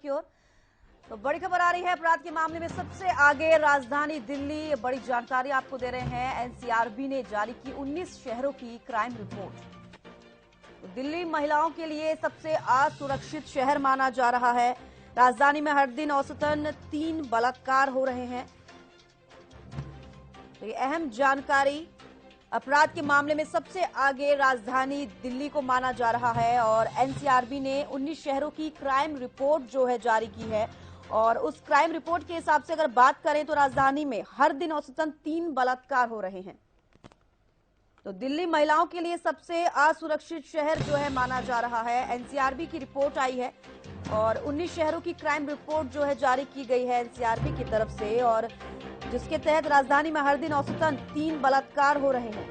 की ओर तो बड़ी खबर आ रही है। अपराध के मामले में सबसे आगे राजधानी दिल्ली। बड़ी जानकारी आपको दे रहे हैं। एनसीआरबी ने जारी की 19 शहरों की क्राइम रिपोर्ट। तो दिल्ली महिलाओं के लिए सबसे असुरक्षित शहर माना जा रहा है। राजधानी में हर दिन औसतन 3 बलात्कार हो रहे हैं। तो ये अहम जानकारी। अपराध के मामले में सबसे आगे राजधानी दिल्ली को माना जा रहा है और एनसीआरबी ने 19 शहरों की क्राइम रिपोर्ट जो है जारी की है। और उस क्राइम रिपोर्ट के हिसाब से अगर बात करें तो राजधानी में हर दिन औसतन 3 बलात्कार हो रहे हैं। तो दिल्ली महिलाओं के लिए सबसे असुरक्षित शहर जो है माना जा रहा है। एनसीआरबी की रिपोर्ट आई है और 19 शहरों की क्राइम रिपोर्ट जो है जारी की गई है एनसीआरबी की तरफ से, और जिसके तहत राजधानी में हर दिन औसतन 3 बलात्कार हो रहे हैं।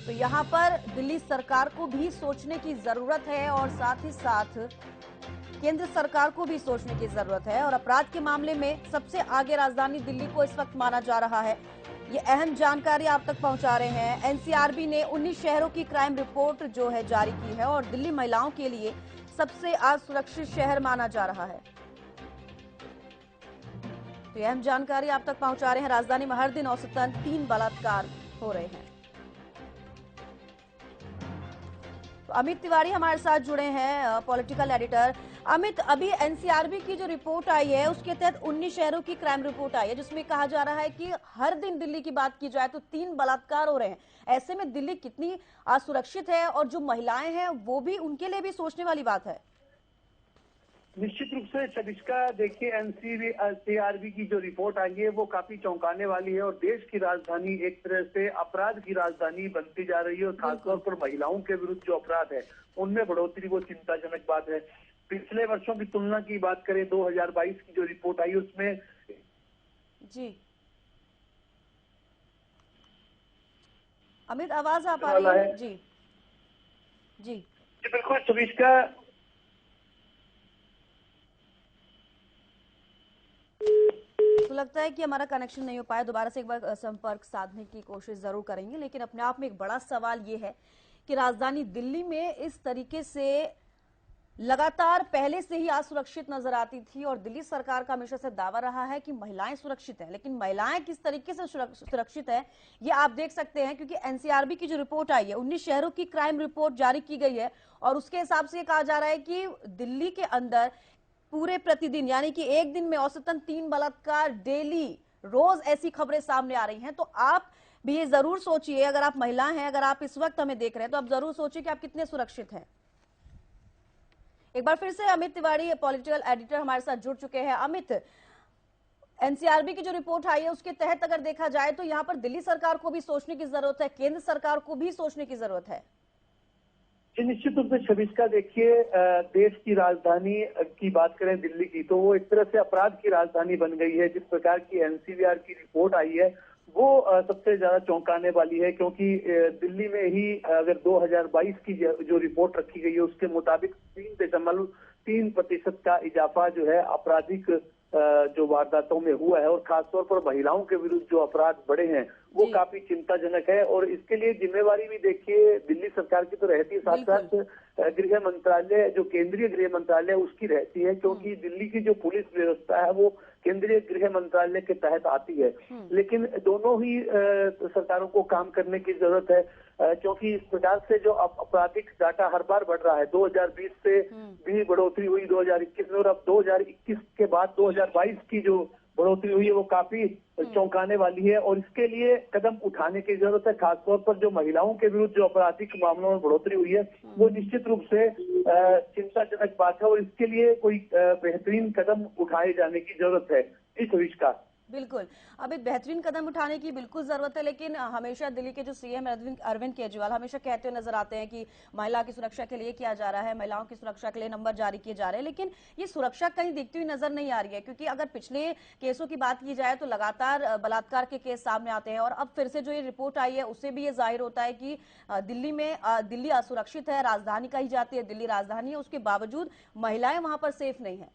तो यहां पर दिल्ली सरकार को भी सोचने की जरूरत है और साथ ही साथ केंद्र सरकार को भी सोचने की जरूरत है। और अपराध के मामले में सबसे आगे राजधानी दिल्ली को इस वक्त माना जा रहा है। ये अहम जानकारी आप तक पहुंचा रहे हैं। एनसीआरबी ने 19 शहरों की क्राइम रिपोर्ट जो है जारी की है और दिल्ली महिलाओं के लिए सबसे असुरक्षित शहर माना जा रहा है। तो अहम जानकारी आप तक पहुंचा रहे हैं। राजधानी में हर दिन औसतन 3 बलात्कार हो रहे हैं। तो अमित तिवारी हमारे साथ जुड़े हैं, पॉलिटिकल एडिटर। अमित, अभी एनसीआरबी की जो रिपोर्ट आई है उसके तहत 19 शहरों की क्राइम रिपोर्ट आई है जिसमें कहा जा रहा है कि हर दिन दिल्ली की बात की जाए तो 3 बलात्कार हो रहे हैं। ऐसे में दिल्ली कितनी असुरक्षित है और जो महिलाएं हैं वो भी, उनके लिए भी सोचने वाली बात है। निश्चित रूप से शबिष्का, देखिए एनसीआरबी की जो रिपोर्ट आई है वो काफी चौंकाने वाली है और देश की राजधानी एक तरह से अपराध की राजधानी बनती जा रही है और खासतौर पर महिलाओं के विरुद्ध जो अपराध है उनमें बढ़ोतरी वो चिंताजनक बात है। पिछले वर्षों की तुलना की बात करें, 2022 की जो रिपोर्ट आई उसमें जी अमित, आवाज आ पा रही है? जी जी बिल्कुल शबिष्का, तो लगता है कि हमारा कनेक्शन नहीं हो पाया। दोबारा से एक बार संपर्क साधने की कोशिश जरूर करेंगे। लेकिन अपने आप में एक बड़ा सवाल ये है कि राजधानी दिल्ली में इस तरीके से लगातार पहले से ही असुरक्षित नजर आती थी और दिल्ली सरकार का हमेशा से दावा रहा है कि महिलाएं सुरक्षित हैं। लेकिन महिलाएं किस तरीके से सुरक्षित है ये आप देख सकते हैं, क्योंकि एनसीआरबी की जो रिपोर्ट आई है, 19 शहरों की क्राइम रिपोर्ट जारी की गई है और उसके हिसाब से कहा जा रहा है कि दिल्ली के अंदर पूरे प्रतिदिन, यानी कि एक दिन में औसतन 3 बलात्कार डेली, रोज ऐसी खबरें सामने आ रही हैं। तो आप भी ये जरूर सोचिए, अगर आप महिला हैं, अगर आप इस वक्त हमें देख रहे हैं तो आप जरूर सोचिए कि आप कितने सुरक्षित हैं। एक बार फिर से अमित तिवारी, पॉलिटिकल एडिटर, हमारे साथ जुड़ चुके हैं। अमित, एनसीआरबी की जो रिपोर्ट आई है उसके तहत अगर देखा जाए तो यहाँ पर दिल्ली सरकार को भी सोचने की जरूरत है, केंद्र सरकार को भी सोचने की जरूरत है। निश्चित रूप से शबिष्का, देखिए देश की राजधानी की बात करें दिल्ली की, तो वो एक तरह से अपराध की राजधानी बन गई है। जिस प्रकार की एनसीआर की रिपोर्ट आई है वो सबसे ज्यादा चौंकाने वाली है, क्योंकि दिल्ली में ही अगर 2022 की जो रिपोर्ट रखी गई है उसके मुताबिक 3.3% का इजाफा जो है आपराधिक जो वारदातों में हुआ है और खासतौर पर महिलाओं के विरुद्ध जो अपराध बढ़े हैं वो काफी चिंताजनक है। और इसके लिए जिम्मेवारी भी देखिए दिल्ली सरकार की तो रहती है, साथ साथ गृह मंत्रालय, जो केंद्रीय गृह मंत्रालय उसकी रहती है, क्योंकि दिल्ली की जो पुलिस व्यवस्था है वो केंद्रीय गृह मंत्रालय के तहत आती है। लेकिन दोनों ही सरकारों को काम करने की जरूरत है, क्योंकि इस प्रकार से जो आपराधिक डाटा हर बार बढ़ रहा है, 2020 से भी बढ़ोतरी हुई 2021 में, और अब 2021 के बाद 2022 की जो बढ़ोतरी हुई है वो काफी चौंकाने वाली है। और इसके लिए कदम उठाने की जरूरत है। खासतौर पर जो महिलाओं के विरुद्ध जो आपराधिक मामलों में बढ़ोतरी हुई है वो निश्चित रूप से चिंताजनक बात है और इसके लिए कोई बेहतरीन कदम उठाए जाने की जरूरत है। इस आविष्कार बिल्कुल, अब एक बेहतरीन कदम उठाने की बिल्कुल जरूरत है। लेकिन हमेशा दिल्ली के जो सीएम अरविंद केजरीवाल हमेशा कहते हुए नजर आते हैं कि महिला की सुरक्षा के लिए किया जा रहा है, महिलाओं की सुरक्षा के लिए नंबर जारी किए जा रहे हैं, लेकिन ये सुरक्षा कहीं दिखती हुई नजर नहीं आ रही है। क्योंकि अगर पिछले केसों की बात की जाए तो लगातार बलात्कार के केस सामने आते हैं और अब फिर से जो ये रिपोर्ट आई है उससे भी ये जाहिर होता है कि दिल्ली असुरक्षित है। राजधानी कही जाती है, दिल्ली राजधानी है, उसके बावजूद महिलाएं वहां पर सेफ नहीं है।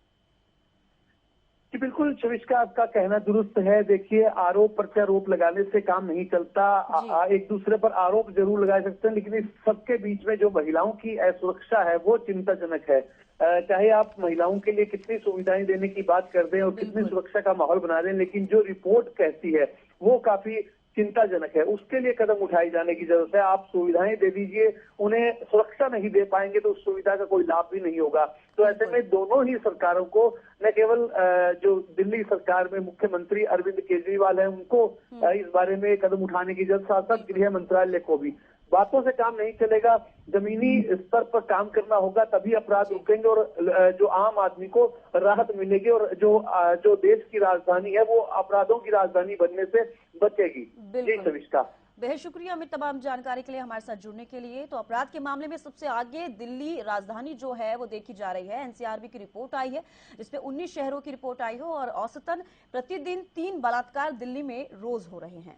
जी बिल्कुल शविष्का, आपका कहना दुरुस्त है। देखिए, आरोप प्रत्यारोप लगाने से काम नहीं चलता। एक दूसरे पर आरोप जरूर लगा सकते हैं, लेकिन इस सबके बीच में जो महिलाओं की असुरक्षा है वो चिंताजनक है। चाहे आप महिलाओं के लिए कितनी सुविधाएं देने की बात कर दें और कितनी सुरक्षा का माहौल बना दें, लेकिन जो रिपोर्ट कहती है वो काफी चिंताजनक है। उसके लिए कदम उठाए जाने की जरूरत है। आप सुविधाएं दे दीजिए, उन्हें सुरक्षा नहीं दे पाएंगे तो उस सुविधा का कोई लाभ भी नहीं होगा। तो ऐसे में दोनों ही सरकारों को, न केवल जो दिल्ली सरकार में मुख्यमंत्री अरविंद केजरीवाल है उनको इस बारे में कदम उठाने की जरूरत, साथ साथ गृह मंत्रालय को भी। बातों से काम नहीं चलेगा, जमीनी स्तर पर काम करना होगा, तभी अपराध रुकेंगे और जो आम आदमी को राहत मिलेगी और जो देश की राजधानी है वो अपराधों की राजधानी बनने से बचेगी। जी सविष्का, बेहद शुक्रिया अमित तमाम जानकारी के लिए, हमारे साथ जुड़ने के लिए। तो अपराध के मामले में सबसे आगे दिल्ली राजधानी जो है वो देखी जा रही है। एनसीआरबी की रिपोर्ट आई है जिसमें 19 शहरों की रिपोर्ट आई हो और औसतन प्रतिदिन 3 बलात्कार दिल्ली में रोज हो रहे हैं।